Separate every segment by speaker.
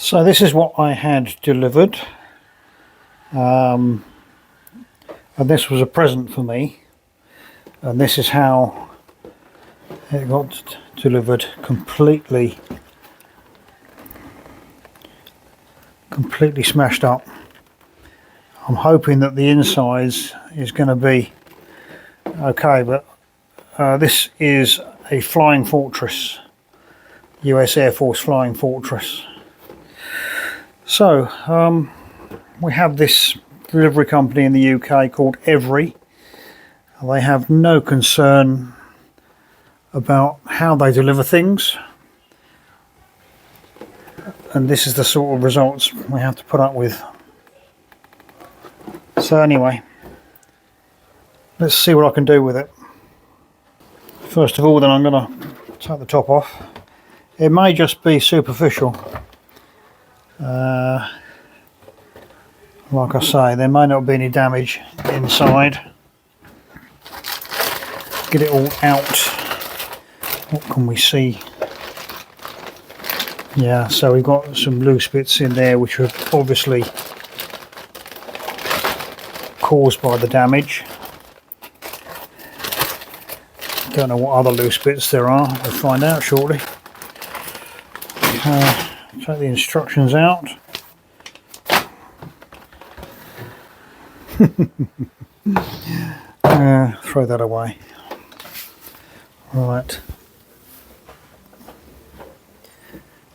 Speaker 1: So this is what I had delivered, and this was a present for me, and this is how it got delivered, completely smashed up. I'm hoping that the insides is going to be okay, but this is a Flying Fortress, US Air Force Flying Fortress. So we have this delivery company in the UK called Evri. They have no concern about how they deliver things, and this is the sort of results we have to put up with. So anyway, let's see what I can do with it. First of all, then, I'm going to take the top off. It may just be superficial. Like I say, there may not be any damage inside. Get it all out. What can we see? Yeah, so we've got some loose bits in there which are obviously caused by the damage. Don't know what other loose bits there are. We'll find out shortly. Take the instructions out. Throw that away. Right.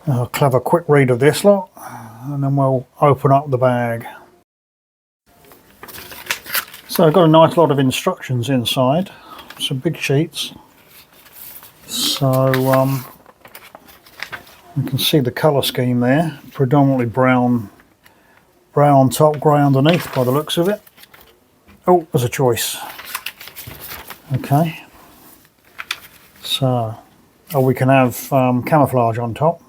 Speaker 1: I'll have a quick read of this lot, and then we'll open up the bag. So I've got a nice lot of instructions inside, some big sheets. So you can see the colour scheme there, predominantly brown on top, grey underneath by the looks of it. Oh, there's a choice. Okay. So, we can have camouflage on top.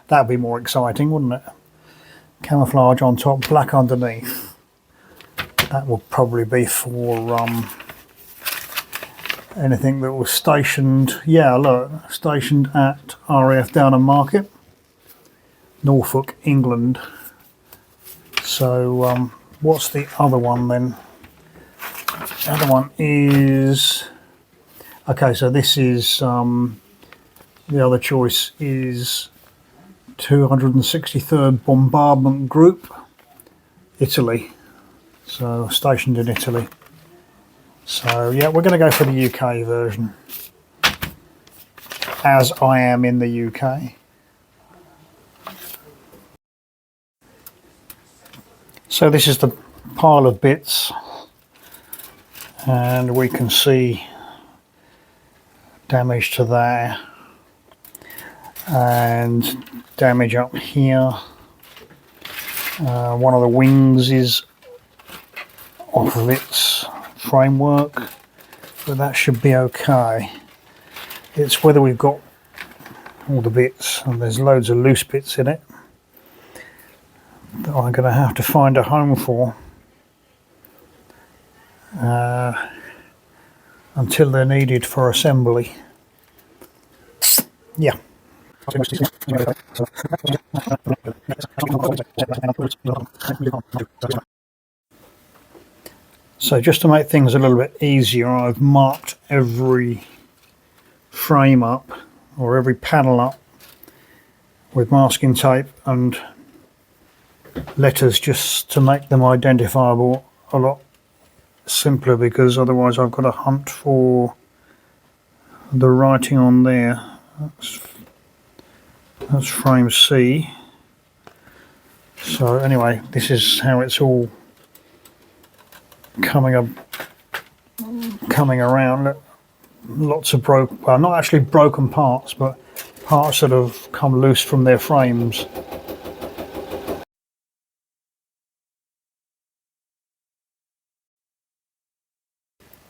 Speaker 1: That'd be more exciting, wouldn't it? Camouflage on top, black underneath. That will probably be for anything that was stationed. Yeah, look, stationed at RAF Downham Market, Norfolk, England. So what's the other one then? The other one is, okay, so this is the other choice is 263rd Bombardment Group, Italy. So stationed in Italy. So yeah, we're going to go for the UK version, as I am in the UK. So this is the pile of bits, and we can see damage to there and damage up here. One of the wings is off of its framework, but that should be okay. It's whether we've got all the bits, and there's loads of loose bits in it that I'm going to have to find a home for until they're needed for assembly. Yeah. So just to make things a little bit easier, I've marked every frame up, or every panel up, with masking tape and letters, just to make them identifiable a lot simpler, because otherwise I've got to hunt for the writing on there. That's frame C. So anyway, this is how it's all coming around. Lots of well, not actually broken parts, but parts that have come loose from their frames.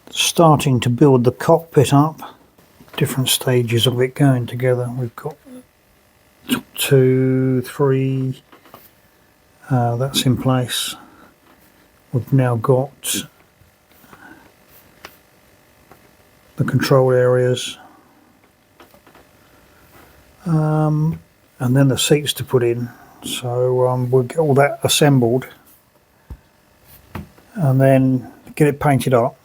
Speaker 1: Starting to build the cockpit up, different stages of it going together. We've got 2, 3, that's in place. We've now got the control areas, and then the seats to put in. So we'll get all that assembled and then get it painted up,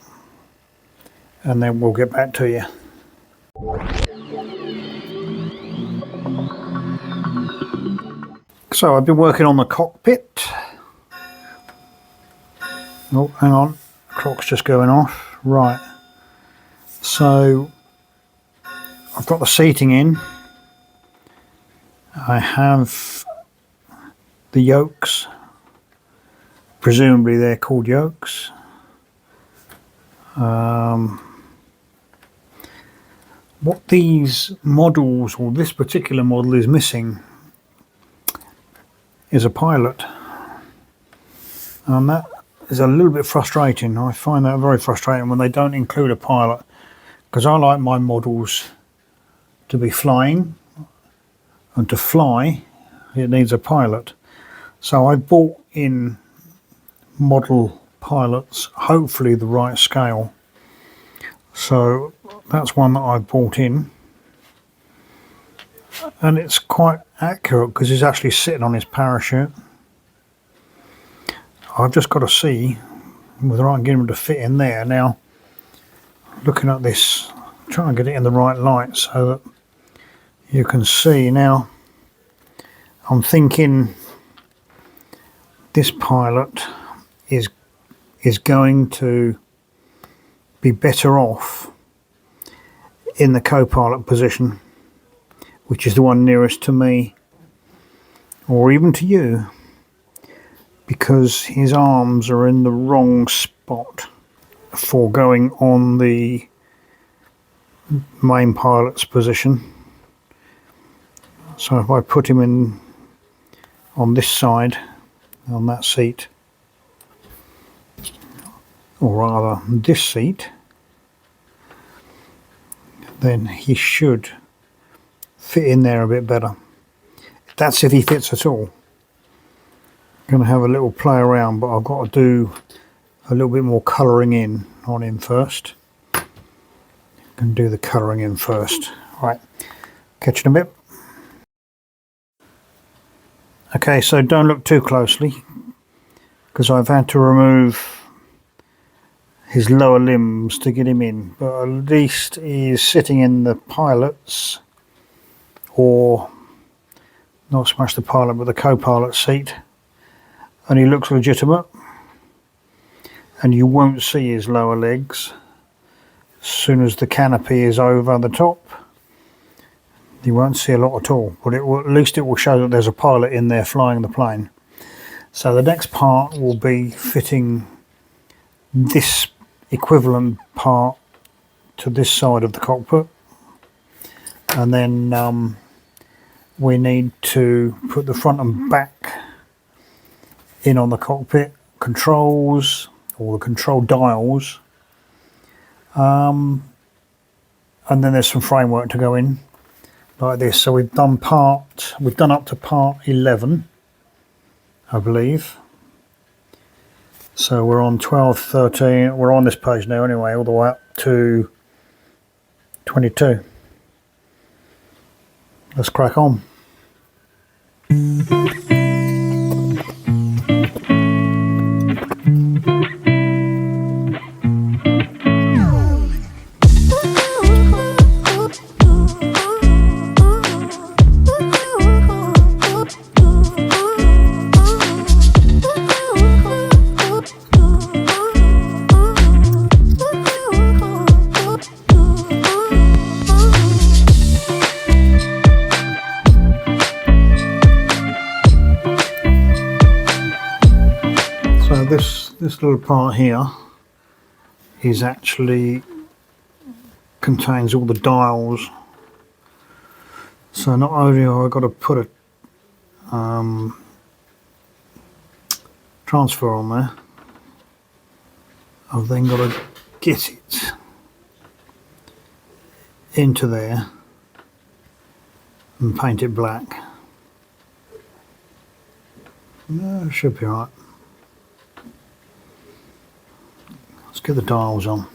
Speaker 1: and then we'll get back to you. So I've been working on the cockpit. Oh, hang on, the clock's just going off. Right, so I've got the seating in. I have the yokes, presumably they're called yokes. What these models, or this particular model, is missing is a pilot, and that is a little bit frustrating. I find that very frustrating when they don't include a pilot, because I like my models to be flying, and to fly it needs a pilot. So I bought in model pilots, hopefully the right scale. So that's one that I bought in, and it's quite accurate because he's actually sitting on his parachute. I've just got to see whether I can get him to fit in there. Now, looking at this, trying to get it in the right light so that you can see. Now, I'm thinking this pilot is going to be better off in the co-pilot position, which is the one nearest to me, or even to you, because his arms are in the wrong spot for going on the main pilot's position. So if I put him in on this side, on that seat, or rather this seat, then he should fit in there a bit better. That's if he fits at all. I'm going to have a little play around, but I've got to do a little bit more colouring in on him first. I'm going to do the colouring in first. Right, catch it a bit. Okay, so don't look too closely, because I've had to remove his lower limbs to get him in, but at least he's sitting in the pilot's, or not so much the pilot but the co-pilot seat, and he looks legitimate, and you won't see his lower legs. As soon as the canopy is over the top, you won't see a lot at all, but it will, at least it will show that there's a pilot in there flying the plane. So the next part will be fitting this equivalent part to this side of the cockpit, and then we need to put the front and back in on the cockpit controls, or the control dials, and then there's some framework to go in like this. So we've done up to part 11, I believe. So we're on 12, 13, we're on this page now anyway, all the way up to 22. Let's crack on. This little part here is actually contains all the dials. So not only have I got to put a transfer on there, I've then got to get it into there and paint it black. No, it should be alright. Let's get the dials on.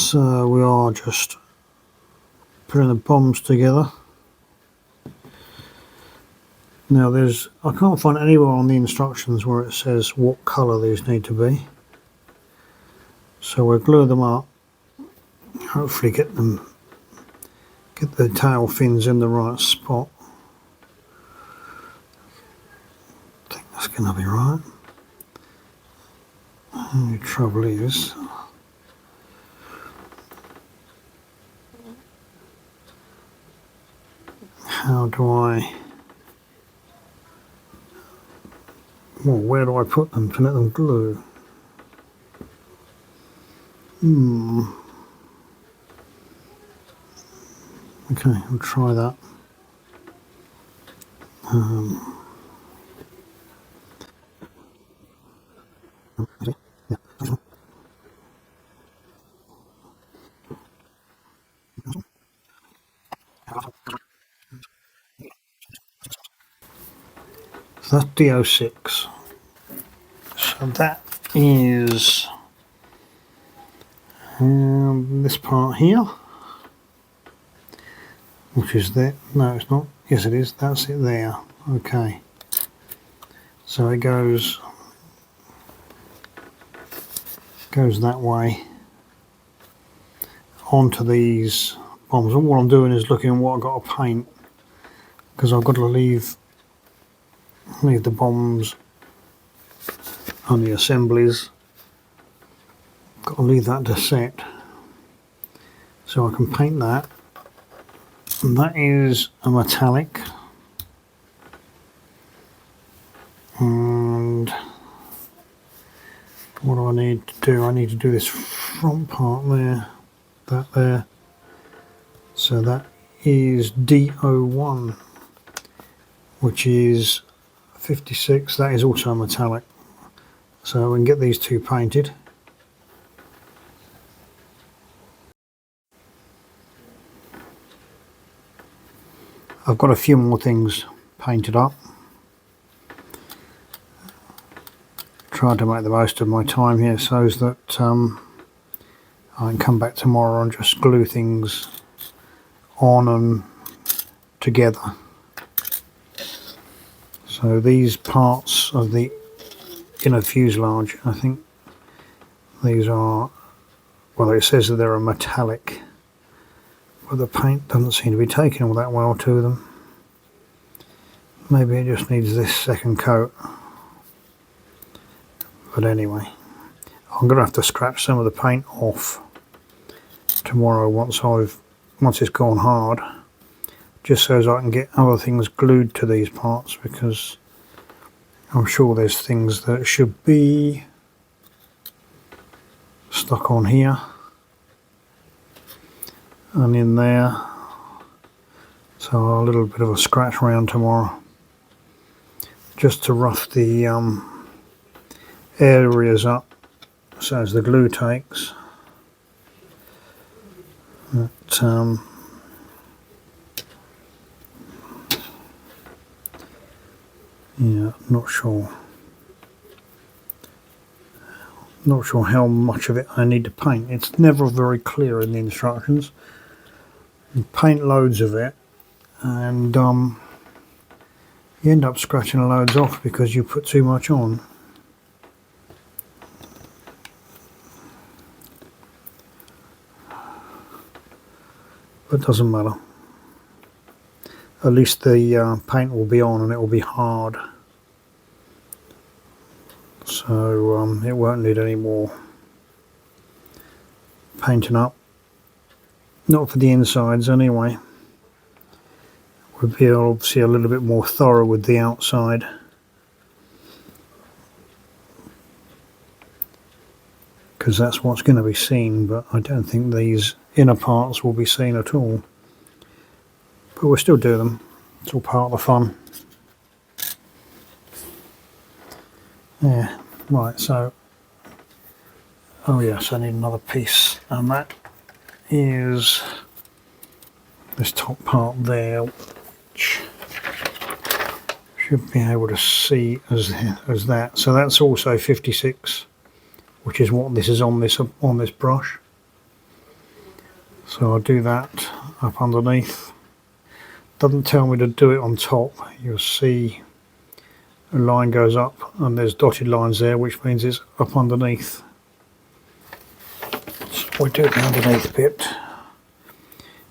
Speaker 1: So we are just putting the bombs together. Now I can't find anywhere on the instructions where it says what colour these need to be. So we'll glue them up, hopefully get the tail fins in the right spot. I think that's going to be right. The only trouble is, how do I, well, where do I put them to let them glue? Okay, I'll try that. So that's D06. So that is this part here, which is there. No, it's not. Yes, it is. That's it there. Okay. So it goes that way onto these bombs. And what I'm doing is looking at what I've got to paint, because I've got to leave the bombs on the assemblies. Got to leave that to set so I can paint that. And that is a metallic. And what do I need to do? I need to do this front part there, that there. So that is D01, which is 56. That is also metallic. So we can get these two painted. I've got a few more things painted up. Trying to make the most of my time here so that I can come back tomorrow and just glue things on and together. So these parts of the inner fuselage, I think these are, well, it says that they're a metallic, but the paint doesn't seem to be taking all that well to them. Maybe it just needs this second coat. But anyway, I'm going to have to scratch some of the paint off tomorrow once it's gone hard, just so as I can get other things glued to these parts, because I'm sure there's things that should be stuck on here. and in there. So a little bit of a scratch around tomorrow, just to rough the areas up so as the glue takes. But, yeah, not sure how much of it I need to paint. It's never very clear in the instructions. You paint loads of it, and you end up scratching loads off because you put too much on. But it doesn't matter. At least the paint will be on and it will be hard. So it won't need any more painting up. Not for the insides anyway. We'll be obviously a little bit more thorough with the outside. Because that's what's going to be seen, but I don't think these inner parts will be seen at all. But we'll still do them. It's all part of the fun. Yeah, right, so, oh yes, I need another piece, and that is this top part there, which should be able to see as that. So that's also 56, which is what this is on this brush. So I'll do that up underneath. Doesn't tell me to do it on top. You'll see a line goes up and there's dotted lines there, which means it's up underneath. So we do the underneath bit,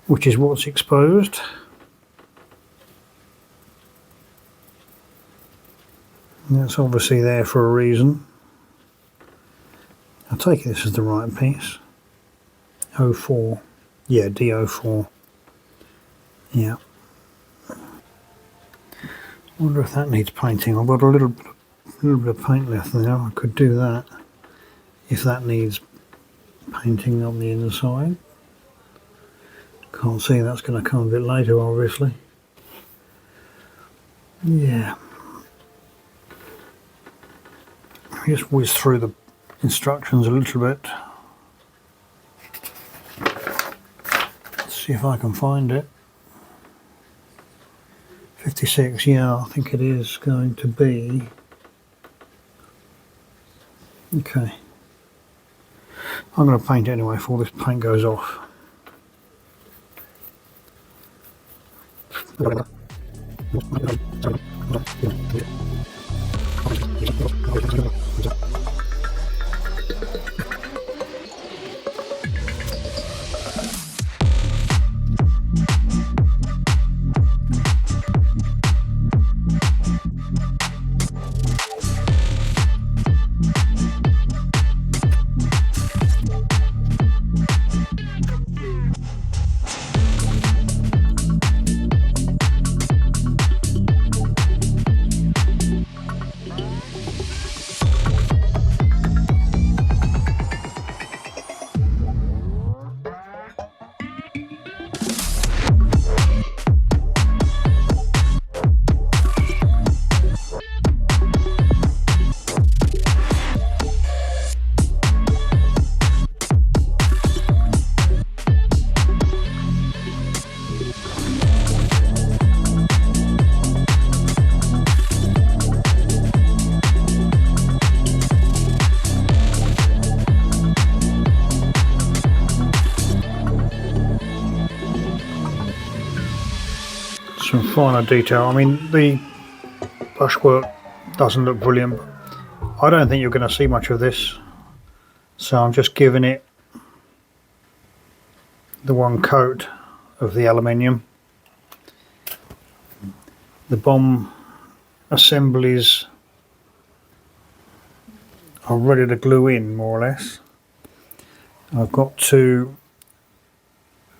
Speaker 1: which is what's exposed. And that's obviously there for a reason. I take it this is the right piece. 04. Yeah, D04. Yeah. I wonder if that needs painting. I've got a little bit of paint left there. I could do that if that needs painting on the inside. Can't see, that's going to come a bit later, obviously. Yeah. Just whiz through the instructions a little bit. Let's see if I can find it. 56, yeah, I think it is going to be. Okay. I'm going to paint it anyway before this paint goes off. Some finer detail. I mean, the brushwork doesn't look brilliant, but I don't think you're going to see much of this, so I'm just giving it the one coat of the aluminium. The bomb assemblies are ready to glue in, more or less. I've got to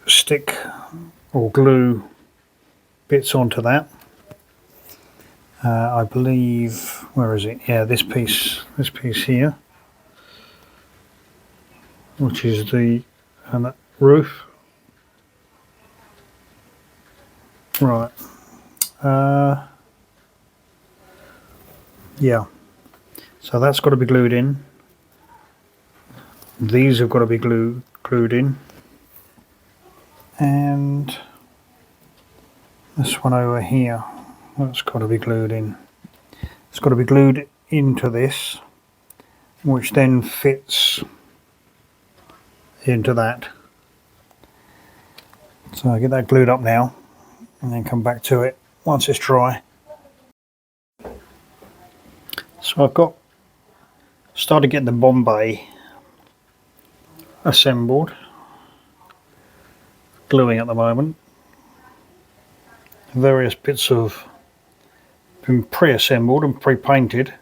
Speaker 1: stick or glue bits onto that. I believe, where is it? Yeah, this piece here, which is the roof, Right. Yeah. So that's got to be glued in. These have got to be glued in. And this one over here, that's got to be glued in. It's got to be glued into this, which then fits into that. So I get that glued up now and then come back to it once it's dry. So I've started getting the Bombay assembled, gluing at the moment. Various bits have been pre-assembled and pre-painted.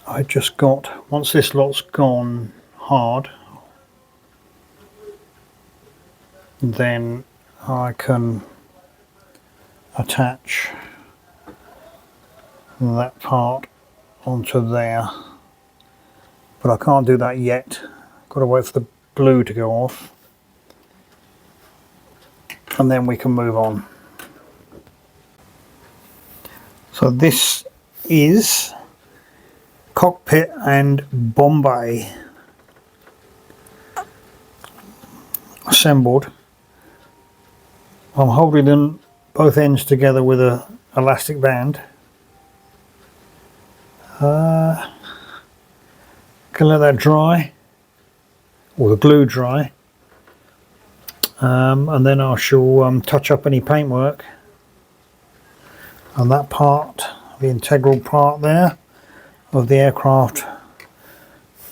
Speaker 1: I just got, once this lot's gone hard, then I can attach that part onto there, but I can't do that yet. Got to wait for the glue to go off and then we can move on. So this is Cockpit and Bombay assembled. I'm holding them both ends together with a elastic band. Can let that dry, or the glue dry, and then I shall touch up any paintwork. And that part, the integral part there of the aircraft,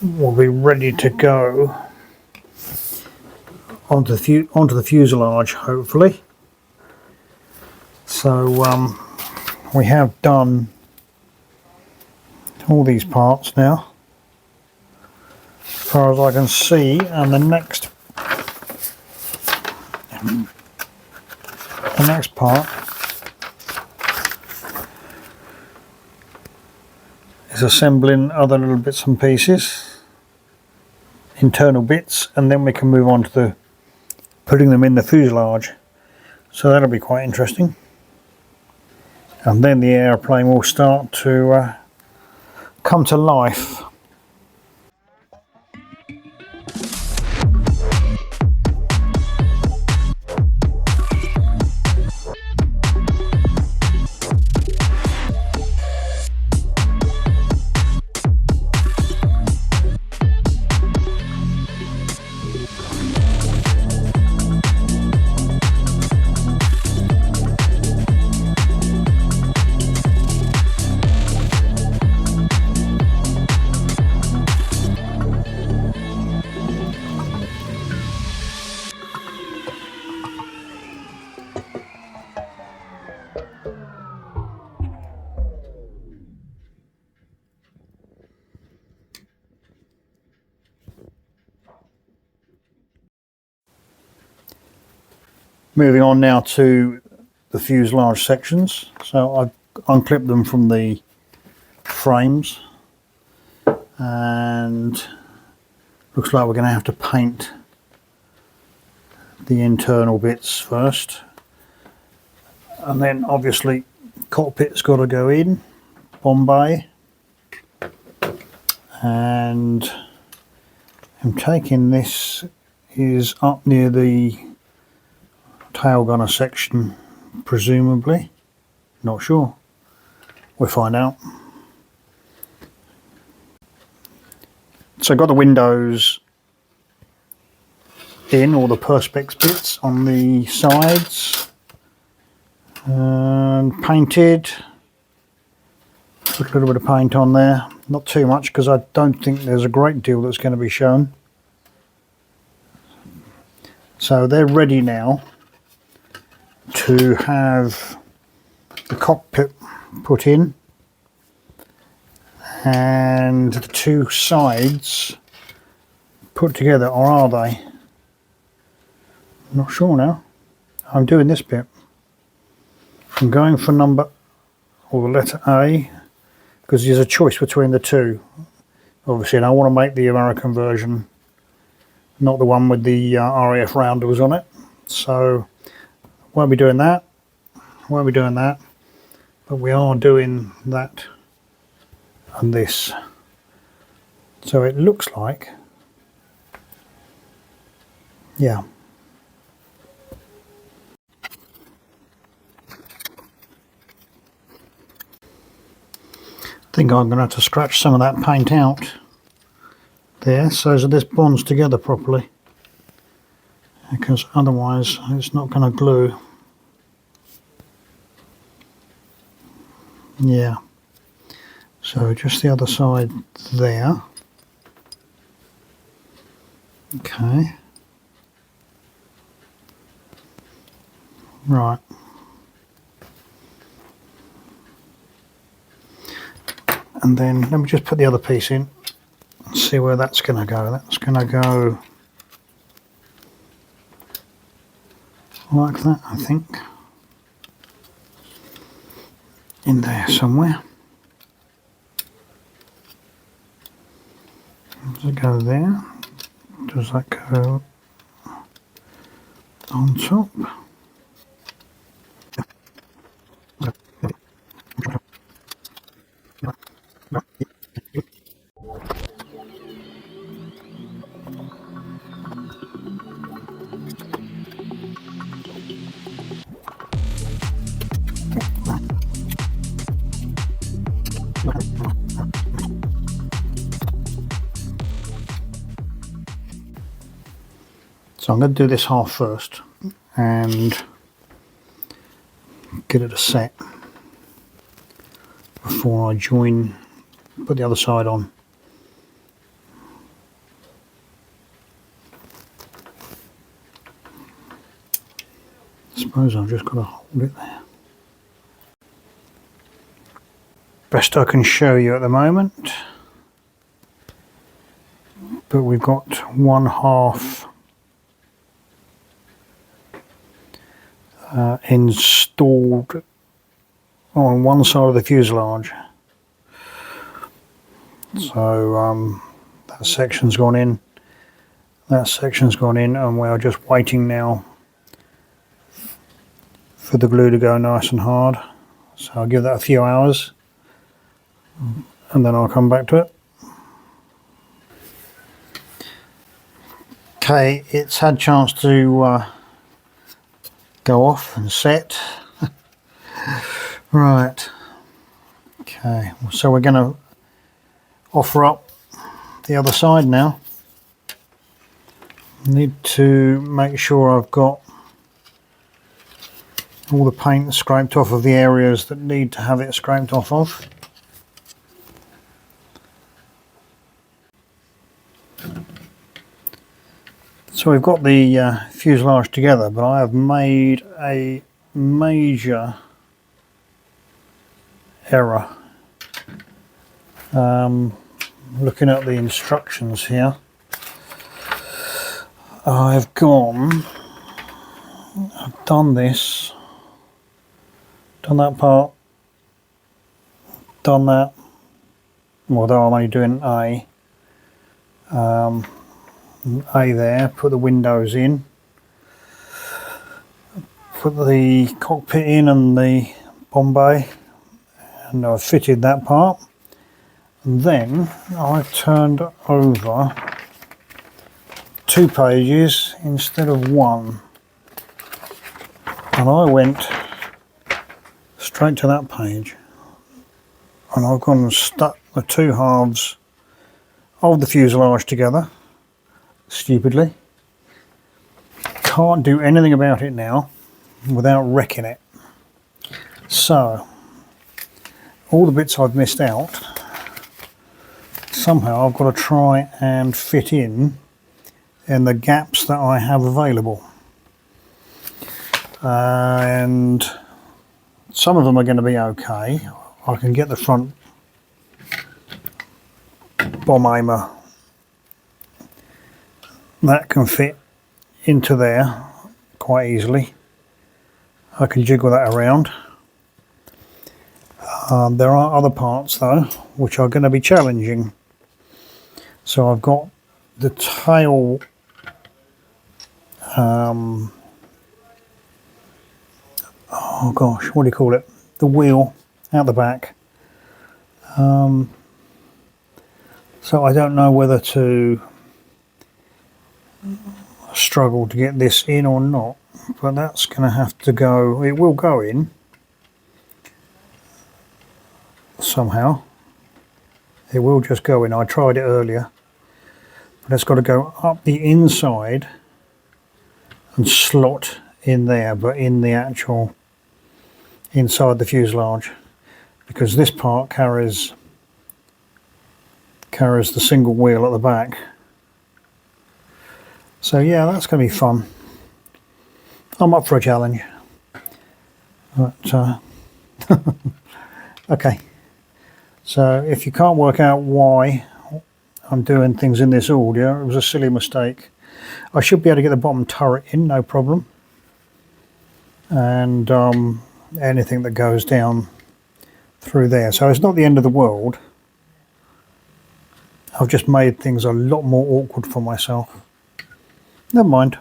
Speaker 1: will be ready to go onto the fuselage, hopefully. So we have done all these parts now, as far as I can see, and the next part is assembling other little bits and pieces, internal bits, and then we can move on to putting them in the fuselage. So that'll be quite interesting, and then the airplane will start to come to life. Moving on now to the fuselage sections. So I've unclipped them from the frames, and looks like we're going to have to paint the internal bits first, and then obviously cockpit's got to go in, Bombay, and I'm taking this is up near the tail gunner section, presumably, not sure, we'll find out. So I've got the windows in, all the perspex bits on the sides, and painted. Put a little bit of paint on there, not too much because I don't think there's a great deal that's going to be shown. So they're ready now to have the cockpit put in and the two sides put together, or are they? I'm not sure now. I'm doing this bit. I'm going for number, or the letter A, because there's a choice between the two. Obviously, and I want to make the American version, not the one with the RAF roundels on it. So won't be doing that, won't be doing that, but we are doing that and this. So it looks like, yeah. I think I'm going to have to scratch some of that paint out there so that this bonds together properly, because otherwise it's not going to glue. Yeah, so just the other side there. Okay, right. And then let me just put the other piece in and see where that's going to go. That's going to go like that, I think. In there somewhere. Does it go there? Does that go on top? So I'm going to do this half first and get it a set before I join, put the other side on. I suppose I've just got to hold it there. Best I can show you at the moment, but we've got one half installed on one side of the fuselage. So that section's gone in, that section's gone in, and we are just waiting now for the glue to go nice and hard. So I'll give that a few hours and then I'll come back to it. Okay, it's had a chance to go off and set. Right, okay, so we're going to offer up the other side now. Need to make sure I've got all the paint scraped off of the areas that need to have it scraped off of. So we've got the fuselage together, but I have made a major error. Looking at the instructions here, I've done this, done that part, done that, although I'm only doing A there, put the windows in, put the cockpit in and the bomb bay, and I've fitted that part. And then I've turned over 2 pages instead of 1, and I went straight to that page, and I've gone and stuck the 2 halves of the fuselage together, stupidly. Can't do anything about it now without wrecking it. So all the bits I've missed out, somehow I've got to try and fit in the gaps that I have available, and some of them are going to be okay. I can get the front bomb aimer, that can fit into there quite easily. I can jiggle that around. There are other parts though which are going to be challenging. So I've got the tail oh gosh, what do you call it? The wheel out the back. So I don't know whether to struggle to get this in or not, but that's going to have to go. It will go in somehow. It will just go in. I tried it earlier, but it's got to go up the inside and slot in there, but in the actual inside the fuselage, because this part carries the single wheel at the back. So yeah, that's going to be fun. I'm up for a challenge. But okay. So if you can't work out why I'm doing things in this order, it was a silly mistake. I should be able to get the bottom turret in, no problem. And anything that goes down through there. So it's not the end of the world. I've just made things a lot more awkward for myself. Never mind.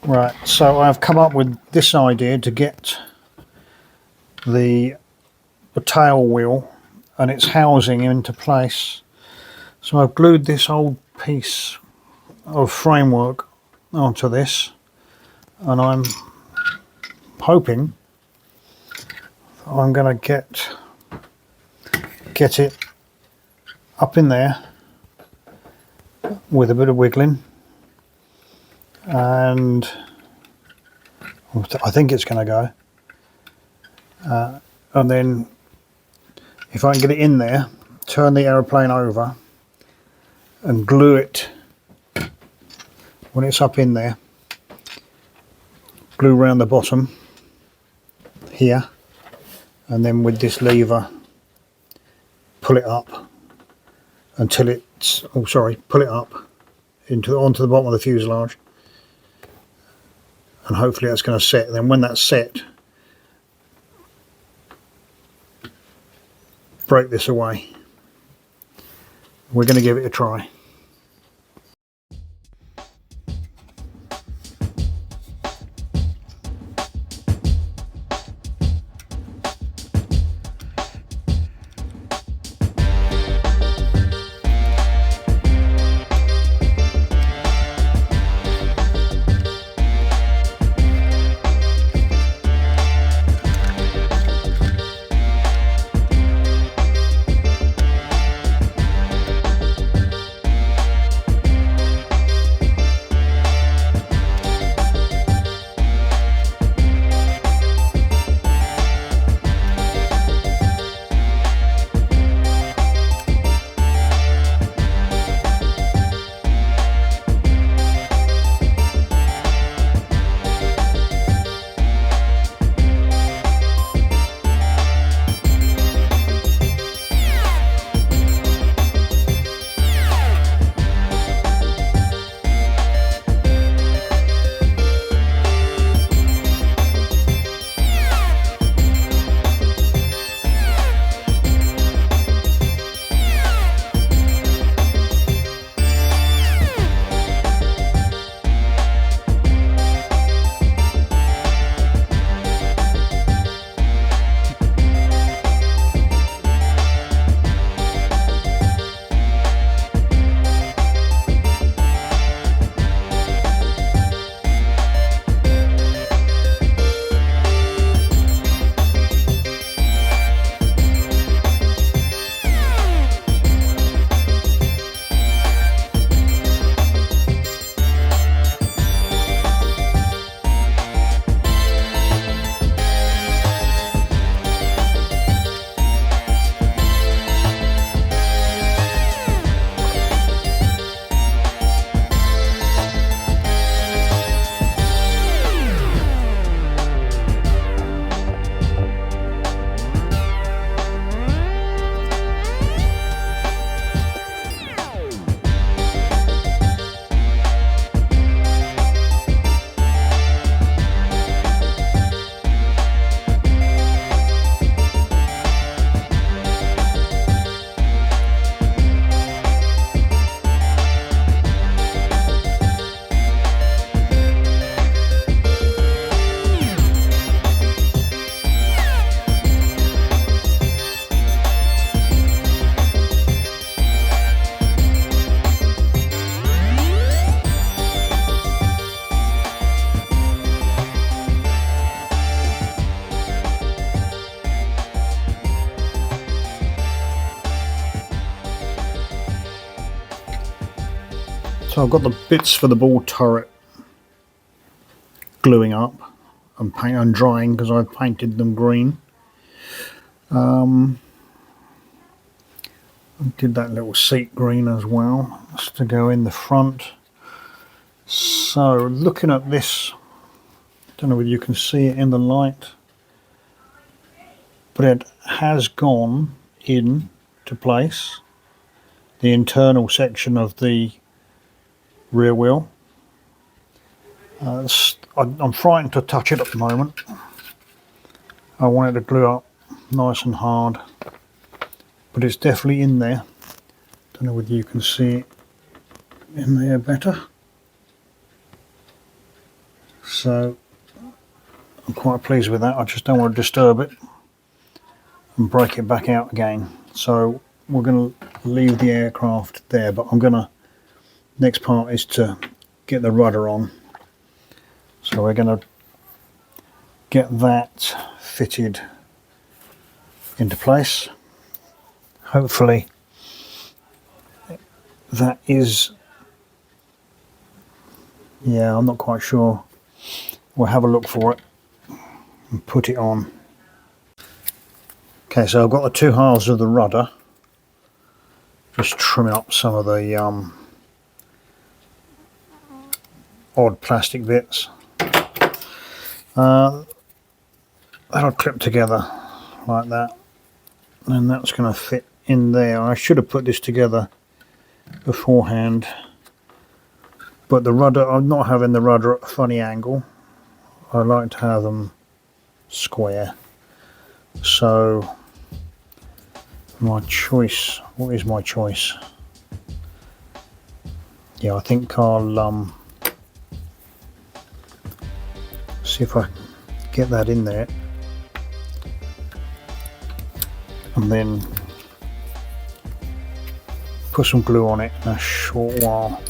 Speaker 1: Right, so I've come up with this idea to get the tail wheel and its housing into place. So I've glued this old piece of framework onto this, and I'm hoping I'm going to get it up in there with a bit of wiggling, and I think it's going to go. And then if I can get it in there, turn the aeroplane over and glue it when it's up in there. Glue around the bottom here, and then with this lever pull it up until it's, oh sorry, pull it up onto the bottom of the fuselage, and hopefully that's going to set. And then when that's set, break this away. We're going to give it a try. So I've got the bits for the ball turret gluing up and paint and drying because I've painted them green. I did that little seat green as well, just to go in the front. So looking at this, I don't know whether you can see it in the light, but it has gone in to place, the internal section of the rear wheel. I'm frightened to touch it at the moment. I want it to glue up nice and hard, but it's definitely in there. Don't know whether you can see it in there better. So I'm quite pleased with that. I just don't want to disturb it and break it back out again. So we're going to leave the aircraft there, but next part is to get the rudder on. So we're going to get that fitted into place. Hopefully that is, yeah, I'm not quite sure. We'll have a look for it and put it on. Okay, so I've got the two halves of the rudder, just trimming up some of the odd plastic bits. That'll clip together like that, and that's going to fit in there. I should have put this together beforehand, but the rudder, I'm not having the rudder at a funny angle. I like to have them square. So my choice, what is my choice? Yeah, I think I'll see if I get that in there and then put some glue on it in a short while,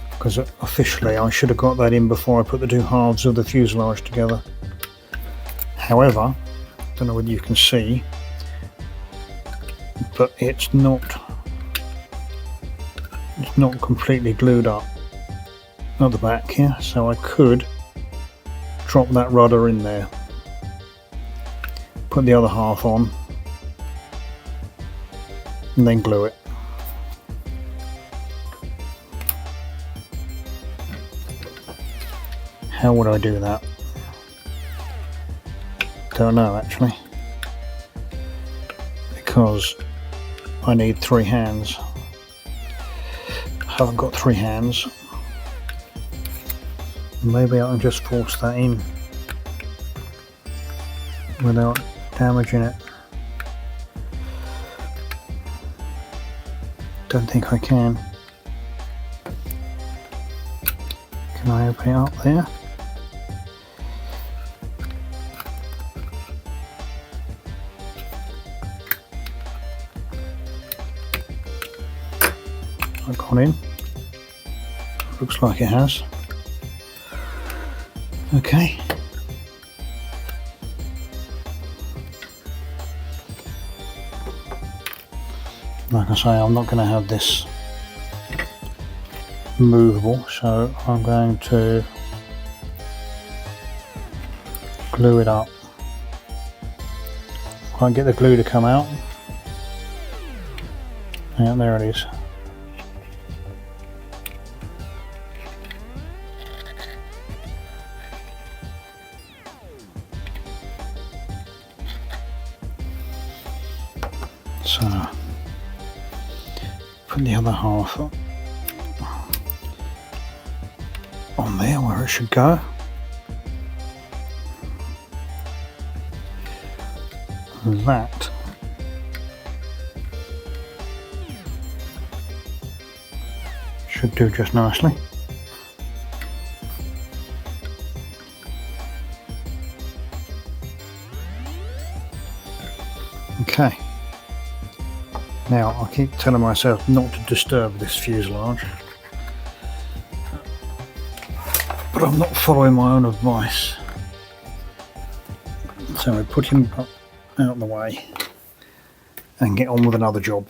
Speaker 1: because officially I should have got that in before I put the two halves of the fuselage together. However, I don't know whether you can see, but it's not completely glued up at the back here, so I could drop that rudder in there, put the other half on, and then glue it. How would I do that? Don't know actually, because I need 3 hands. I haven't got 3 hands. Maybe I can just force that in without damaging it. Don't think I can. Can I open it up there? I've gone in. Looks like it has. Okay. Like I say, I'm not going to have this movable, so I'm going to glue it up. If I can get the glue to come out. Yeah, there it is. So put the other half on there where it should go. That should do just nicely. Okay. Now, I keep telling myself not to disturb this fuselage, but I'm not following my own advice. So I put him out of the way and get on with another job.